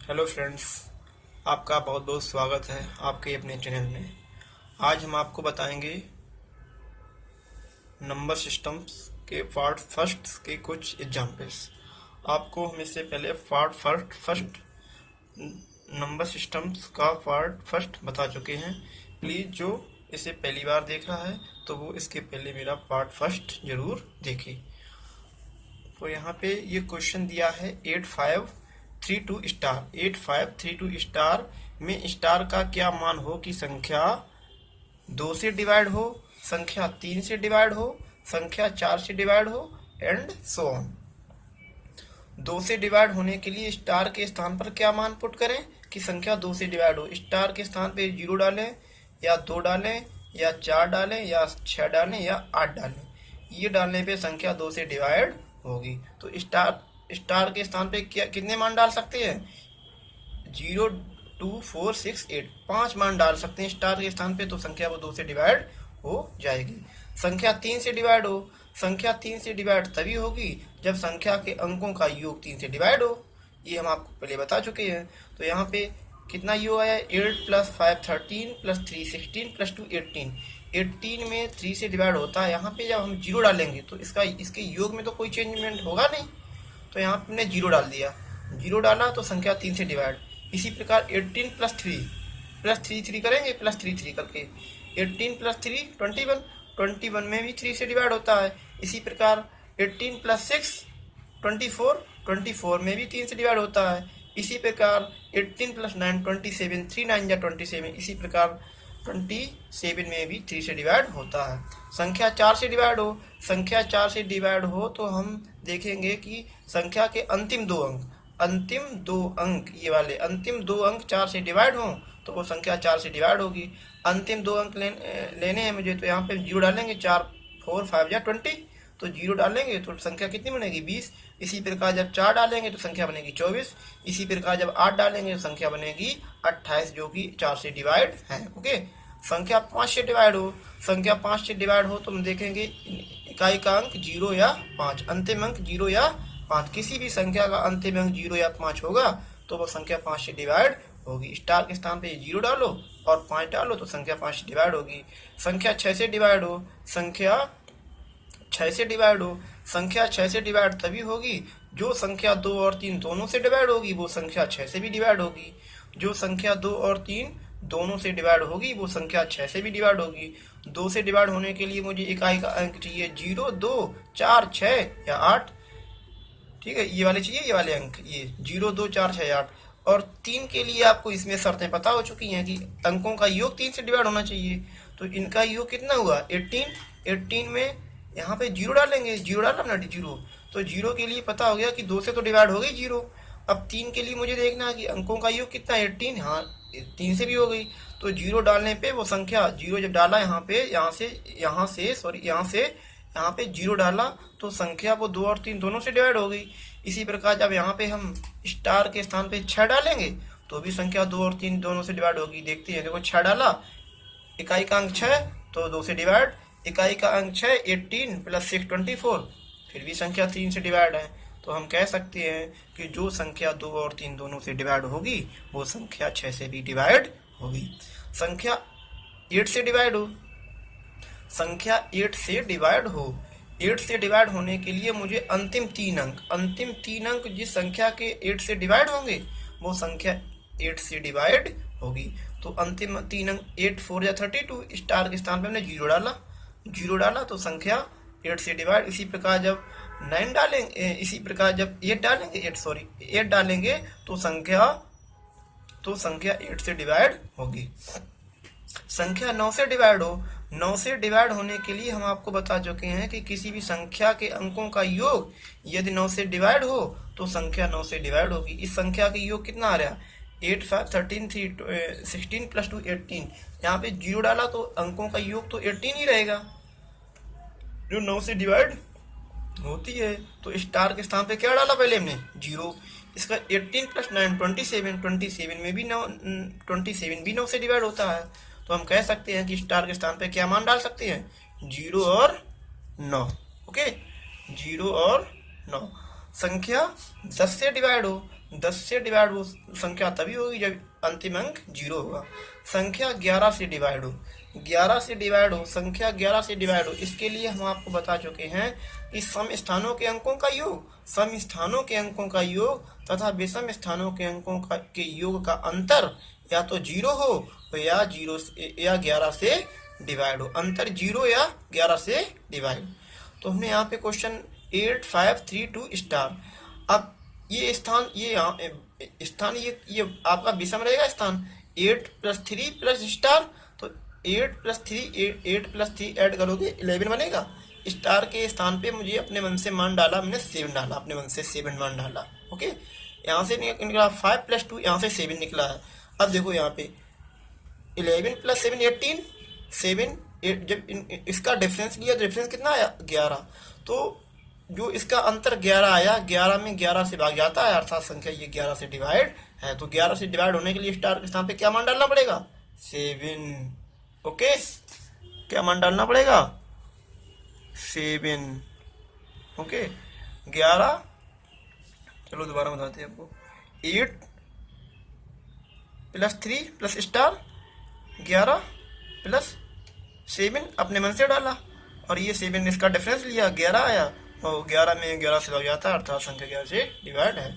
Hello friends, आपका बहुत बहुत स्वागत है आपके अपने चैनल में। आज हम आपको बताएंगे नंबर सिस्टम्स के पार्ट फर्स्ट के कुछ एग्जांपल्स। आपको हम इससे पहले पार्ट फर्स्ट नंबर सिस्टम्स का पार्ट फर्स्ट बता चुके हैं। प्लीज़ जो इसे पहली बार देख रहा है तो वो इसके पहले मेरा पार्ट फर्स्ट ज़रूर देखे। तो यहाँ पे ये क्वेश्चन दिया है 8532 स्टार। 8532 स्टार में स्टार का क्या मान हो कि संख्या 2 से डिवाइड हो, संख्या 3 से डिवाइड हो, संख्या 4 से डिवाइड हो एंड सो ऑन। 2 से डिवाइड होने के लिए स्टार के स्थान पर क्या मान पुट करें कि संख्या 2 से डिवाइड हो। स्टार के स्थान पे 0 डालें या 2 डालें या 4 डालें या 6 डालें या 8 डालें। ये डालने पे संख्या 2 से डिवाइड होगी। तो स्टार के स्थान पे क्या कितने मान डाल सकते हैं? 0, 2, 4, 6, 8 5 मान डाल सकते हैं स्टार के स्थान पे, तो संख्या वो 2 से डिवाइड हो जाएगी। संख्या 3 से डिवाइड हो, संख्या 3 से डिवाइड तभी होगी जब संख्या के अंकों का योग 3 से डिवाइड हो। ये हम आपको पहले बता चुके हैं। तो यहाँ पे कितना योग आया? 8 + 5 13 + 3 16 + 2 18। 18 में 3 से डिवाइड होता है। यहाँ पे जब हम 0 डालेंगे तो इसके योग में तो कोई चेंजमेंट होगा नहीं, तो यहाँ पे हमने 0 डाल दिया। 0 डाला तो संख्या 3 से डिवाइड। इसी प्रकार 18 + 3 + 3 3 करेंगे, +3 3 करके 18 + 3 21। 21 में भी 3 से डिवाइड होता है। इसी प्रकार 18 + 6 24। 24 में भी 3 से डिवाइड होता है। इसी प्रकार 18 + 9 27। 3 9 जा 27। इसी प्रकार 27 में भी 3 से डिवाइड होता है। संख्या 4 से डिवाइड हो, संख्या 4 से डिवाइड हो तो हम देखेंगे कि संख्या के अंतिम दो अंक ये वाले अंतिम 2 अंक 4 से डिवाइड हो तो वो संख्या 4 से डिवाइड होगी। अंतिम 2 अंक लेने हैं मुझे, तो यहाँ पे 0 डालेंगे। 4 4 5 या 20, तो 0 डालेंगे तो संख्या कितनी बनेगी? 20। इसी प्रकार जब 4 डालेंगे तो संख्या बनेगी 24। इसी प्रकार जब 8 डालेंगे तो संख्या बनेगी 28, जो कि 4 से डिवाइड है। ओके। संख्या 5 से डिवाइड हो, संख्या 5 से डिवाइड हो तो हम देखेंगे इकाई का अंक 0 या 5, अंतिम अंक 0 या 5। किसी भी संख्या का अंतिम अंक 0 या 5 होगा तो वो संख्या 5 से डिवाइड होगी। स्टार के स्थान पे 0 डालो और 5 डालो तो संख्या 5 से डिवाइड होगी। संख्या 6 से डिवाइड हो, संख्या 6 से डिवाइड हो, संख्या 6 से डिवाइड तभी होगी जो संख्या 2 और 3 दोनों से डिवाइड होगी, वो संख्या 6 से भी डिवाइड होगी। जो संख्या 2 और 3 दोनों से डिवाइड होगी वो संख्या 6 से भी डिवाइड होगी। 2 से डिवाइड होने के लिए मुझे इकाई का अंक चाहिए 0, 2, 4, 6 या 8। ठीक है, ये वाले चाहिए, ये वाले अंक, ये 0, 2, 4, 6, 8। और 3 के लिए आपको इसमें शर्तें पता हो चुकी हैं कि अंकों का योग 3 से डिवाइड होना चाहिए। तो इनका योग कितना हुआ? 18। 18 में यहाँ पे 0 डालेंगे। 0 डाला ना, 0, तो 0 के लिए पता हो गया कि 2 से तो डिवाइड हो गई 0। अब 3 के लिए मुझे देखना है कि अंकों का योग कितना है? 18। हाँ, 3 से भी हो गई। तो 0 डालने पे वो संख्या 0 जब डाला यहाँ पे, यहाँ पे 0 डाला तो संख्या वो 2 और 3 दोनों से डिवाइड हो गई। इसी प्रकार जब यहाँ पे हम स्टार के स्थान पे 6 डालेंगे तो भी संख्या 2 और 3 दोनों से डिवाइड होगी। देखते हैं, देखो 6 डाला, इकाई का अंक 6 तो 2 से डिवाइड, इकाई का अंक 6 18 + 6 24, फिर भी संख्या 3 से डिवाइड है। तो हम कह सकते हैं कि जो संख्या 2 और 3 दोनों से डिवाइड होगी वो संख्या 6 से भी डिवाइड होगी। संख्या 8 से डिवाइड हो, संख्या 8 से डिवाइड हो। 8 से डिवाइड होने के लिए मुझे अंतिम 3 अंक जिस संख्या के 8 से डिवाइड होंगे वो संख्या 8 से डिवाइड होगी। तो अंतिम 3 अंक 8 4 या 32। स्टार के स्थान पे हमने 0 डाला तो संख्या 8 से डिवाइड। इसी प्रकार जब 9 डालेंगे, इसी प्रकार जब 8 डालेंगे तो संख्या 8 से डिवाइड होगी। संख्या 9 से डिवाइड हो, 9 से डिवाइड होने के लिए हम आपको बता चुके हैं कि किसी भी संख्या के अंकों का योग यदि 9 से डिवाइड हो तो संख्या 9 से डिवाइड होगी। इस संख्या का योग कितना आ रहा है? 8 5 13 3 16 + 2 18। यहाँ पे 0 डाला तो अंकों का योग तो 18 ही रहेगा जो 9 से डिवाइड होती है। तो स्टार के स्थान पे क्या डाला पहले हमने? 0। इसका 18 + 9 27। 27 में भी 9 से डिवाइड होता है। तो हम कह सकते हैं कि स्टार के स्थान पे क्या मान डाल सकते हैं? 0 और 9। ओके, 0 और 9। संख्या 10 से डिवाइड हो, 10 से डिवाइड वो संख्या तभी होगी जब अंतिम अंक 0 होगा। संख्या 11 से डिवाइड हो, 11 से डिवाइड हो, संख्या 11 से डिवाइड हो, इसके लिए हम आपको बता चुके हैं कि सम स्थानों के अंकों का योग, सम स्थानों के अंकों का योग तथा विषम स्थानों के अंकों के योग का अंतर या तो 0 हो या 11 से डिवाइड हो, अंतर 0 या 11 से डिवाइड। तो हमने यहाँ पे क्वेश्चन 8532 स्टार। अब ये स्थान, ये स्थान, ये आपका विषम रहेगा स्थान, 8 + 3 + स्टार, तो 8 + 3 8 + 3 ऐड करोगे 11 बनेगा। स्टार के स्थान पे मुझे अपने मन से मान डाला, हमने 7 डाला, अपने मन से 7 मान डाला। ओके, यहाँ से निकला 5 + 2, यहाँ से 7 निकला है। अब देखो यहाँ पे 11 + 7 18, 7 8, जब इसका डिफरेंस लिया, डिफरेंस कितना आया 11, तो जो इसका अंतर 11 आया, 11 में 11 से भाग जाता है, अर्थात संख्या ये 11 से डिवाइड है। तो 11 से डिवाइड होने के लिए स्टार के स्थान पे क्या मान डालना पड़ेगा 7। ओके, क्या मान डालना पड़ेगा 7। ओके, 11, चलो दोबारा बताते हैं आपको, 8 + 3 + स्टार 11 + 7 अपने मन से डाला, और ये 7 इसका डिफरेंस लिया, 11 आया, और 11 में 11 से लग जाता है, अर्थात संख्या 11 से डिवाइड है।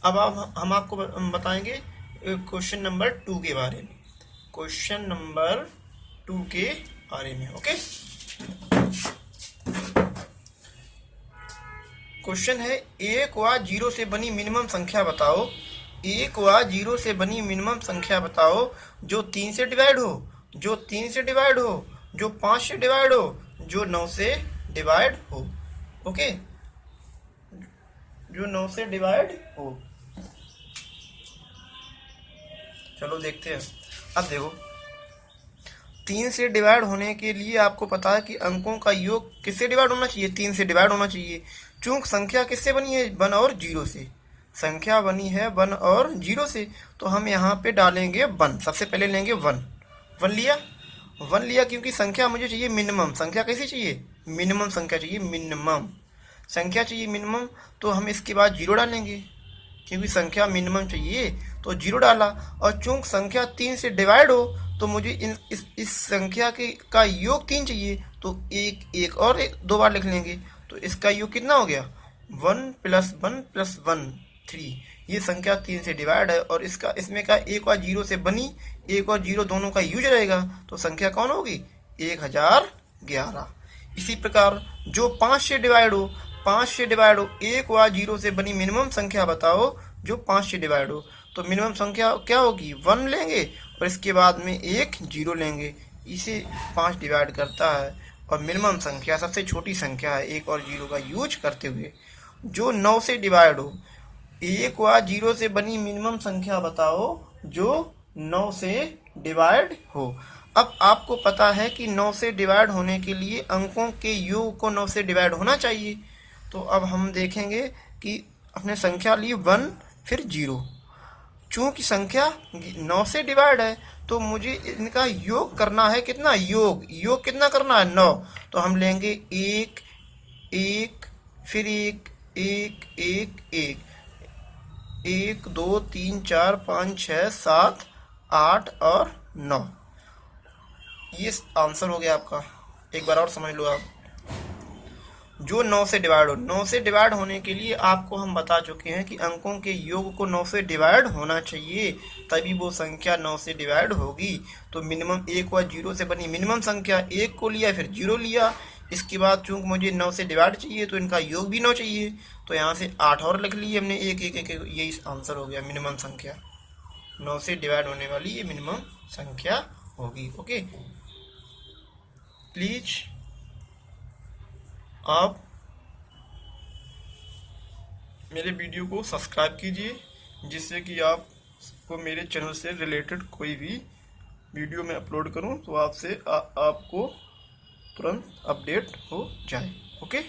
अब हम आपको बताएंगे क्वेश्चन नंबर 2 के बारे में, क्वेश्चन नंबर 2 के बारे में। ओके, क्वेश्चन है 1 व 0 से बनी मिनिमम संख्या बताओ, 1 व 0 से बनी मिनिमम संख्या बताओ जो 3 से डिवाइड हो, जो 3 से डिवाइड हो, जो 5 से डिवाइड हो, जो 9 से डिवाइड हो। ओके, जो 9 से डिवाइड हो। चलो देखते हैं। अब देखो 3 से डिवाइड होने के लिए आपको पता है कि अंकों का योग किससे डिवाइड होना चाहिए, 3 से डिवाइड होना चाहिए। चूंकि संख्या किससे बनी है 1 और 0 से, संख्या बनी है 1 और 0 से, तो हम यहाँ पे डालेंगे 1। सबसे पहले लेंगे 1 लिया, 1 लिया क्योंकि संख्या मुझे चाहिए मिनिमम। संख्या कैसी चाहिए, मिनिमम संख्या चाहिए, मिनिमम संख्या चाहिए मिनिमम। तो हम इसके बाद 0 डालेंगे क्योंकि संख्या मिनिमम चाहिए, तो 0 डाला। और चूंकि संख्या 3 से डिवाइड हो तो मुझे इस संख्या के का योग 3 चाहिए, तो एक और 2 बार लिख लेंगे। तो इसका योग कितना हो गया 1 + 1 + 1 3। ये संख्या 3 से डिवाइड है, और इसमें का 1 और 0 से बनी, 1 और 0 दोनों का यूज रहेगा, तो संख्या कौन होगी 1011। इसी प्रकार जो 5 से डिवाइड हो, 5 से डिवाइड हो, 1 व 0 से बनी मिनिमम संख्या बताओ जो 5 से डिवाइड हो। तो मिनिमम संख्या क्या होगी 1 लेंगे, और इसके बाद में एक 0 लेंगे, इसे 5 डिवाइड करता है। और मिनिमम संख्या सबसे छोटी संख्या है 1 और 0 का यूज करते हुए। जो 9 से डिवाइड हो, 1 व 0 से बनी मिनिमम संख्या बताओ जो 9 से डिवाइड हो। अब आपको पता है कि 9 से डिवाइड होने के लिए अंकों के योग को 9 से डिवाइड होना चाहिए। तो अब हम देखेंगे कि अपने संख्या ली 1 फिर 0। चूंकि संख्या 9 से डिवाइड है तो मुझे इनका योग करना है, कितना योग कितना करना है 9। तो हम लेंगे 1 1 फिर 1 1 1 1 1 2 3 4 5 6 7 8 और 9। ये आंसर हो गया आपका। एक बार और समझ लो आप, जो 9 से डिवाइड हो, 9 से डिवाइड होने के लिए आपको हम बता चुके हैं कि अंकों के योग को 9 से डिवाइड होना चाहिए, तभी वो संख्या 9 से डिवाइड होगी। तो मिनिमम 1 व 0 से बनी मिनिमम संख्या 1 को लिया, फिर 0 लिया। इसके बाद चूंकि मुझे 9 से डिवाइड चाहिए तो इनका योग भी 9 चाहिए, तो यहाँ से 8 और लिख लिए हमने, 1 1 1 यही आंसर हो गया मिनिमम संख्या। 9 से डिवाइड होने वाली ये मिनिमम संख्या होगी। ओके, प्लीज आप मेरे वीडियो को सब्सक्राइब कीजिए, जिससे कि आपको मेरे चैनल से रिलेटेड कोई भी वीडियो मैं अपलोड करूं तो आपको तुरंत अपडेट हो जाए। ओके।